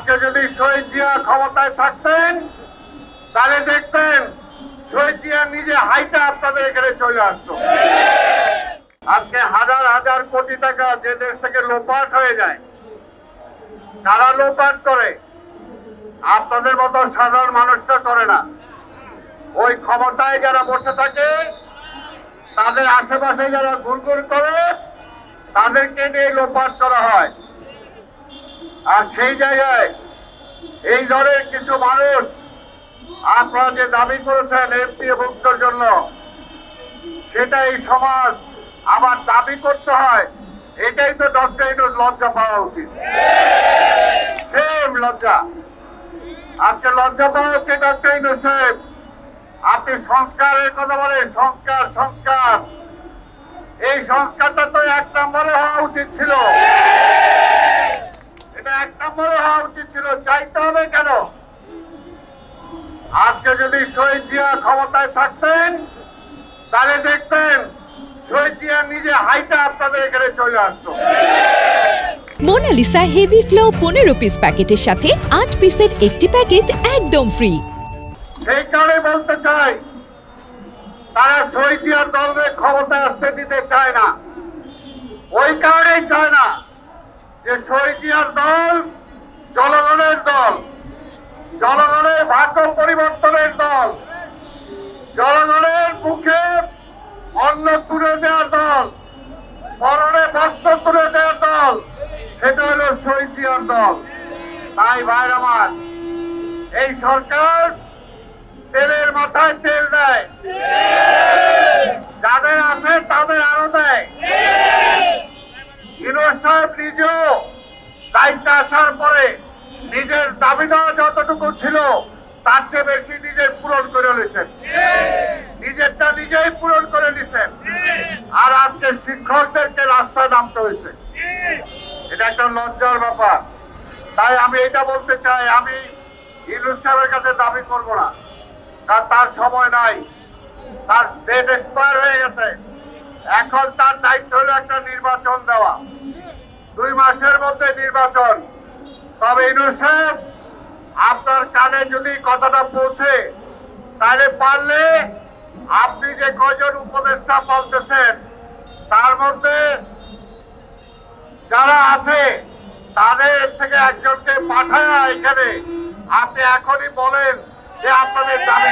আজকে যদি শহীদ জিয়া ক্ষমতায় থাকতেন তাহলে দেখতেন শহীদ জিয়া নিজে হাইটা আপনাদের এখানে চলে আসতো। আজকে হাজার হাজার কোটি টাকা যে দেশ থেকে লোপাট হয়ে যায়, তারা লোপাট করে, আপনাদের মতো সাধারণ মানুষরা করে না। ওই ক্ষমতায় যারা বসে থাকে তাদের আশেপাশে যারা ঘুরঘুর করে তাদেরকে নিয়ে লোপাট করা হয়। আর সেই জায়গায় এই ধরনের কিছু মানুষ আপনারা যে দাবি করেছেন এমপি ভুক্তর জন্য, সেটা এই সমাজ আবার দাবি করতে হয়, এটাই তো ডক্টর ইউনূস লজ্জা পাওয়া উচিত। সেম লজ্জা, আজকে লজ্জা পাওয়া হচ্ছে ডক্টর ইউনূস সাহেব। আপনি সংস্কারের কথা বলেন, সংস্কার সংস্কার, এই সংস্কারটা তো 1 নম্বরে হওয়া উচিত ছিল। এটা 1 নম্বরে হওয়া উচিত ছিল, চাইতে হবে কেন? আজকে যদি শহীদ জিয়া ক্ষমতায় থাকতেন তাহলে দেখতেন শহীদ জিয়া নিজে হাইটা আপনাদের এখানে চলে আসতো। মোনালিসা হেভি ফ্লো 15 পিস প্যাকেটের সাথে 8 পিসের একটি প্যাকেট একদম ফ্রি। সেই কারণে বলতে চাই, তারা শহীদ জিয়ার দলকে ক্ষমতায় আসতে দিতে চায় না। ওই কারণেই চায় না যে শহীদ জিয়ার দল জনগণের দল, জনগণের ভাগ্য পরিবর্তনের দল, জনগণের মুখে অন্ন তুলে দেওয়ার দল, পরনে বস্ত্র তুলে দেওয়ার দল, সেটা হলো শহীদ জিয়ার দল। তাই ভাই আমার, এই সরকার তেলের মাথায় তেল দেয়, যাদের আছে তাদের আরো দেয়। ইউনূস সাহেব নিজেও দায়িত্বে আসার পরে নিজের দাবি দেওয়া যতটুকু ছিল তার চেয়ে বেশি নিজের পূরণ করে নিয়েছেন, নিজেরটা নিজেই পূরণ করে নিছেন। আর আজকে শিক্ষকদেরকে রাস্তায় নামতে হয়েছে, এটা একটা লজ্জার ব্যাপার। তাই আমি এটা বলতে চাই, আমি ইউনূস সাহেবের কাছে দাবি করব না, কারণ তার সময় নাই, তার ডেট এক্সপায়ার হয়ে গেছে। এখন তার দায়িত্ব হলো একটা নির্বাচন দেওয়া, 2 মাসের মধ্যে নির্বাচন। তবে ইউনূস সাহেব, আপনার কানে যদি কথাটা পৌঁছে, তাহলে পারলে আপনি যে কয়জন উপদেষ্টা বলতেছেন তার মধ্যে যারা আছে তাদের থেকে একজনকে পাঠায় এখানে আপনি এখনই বলেন যে আপনাদের দাবি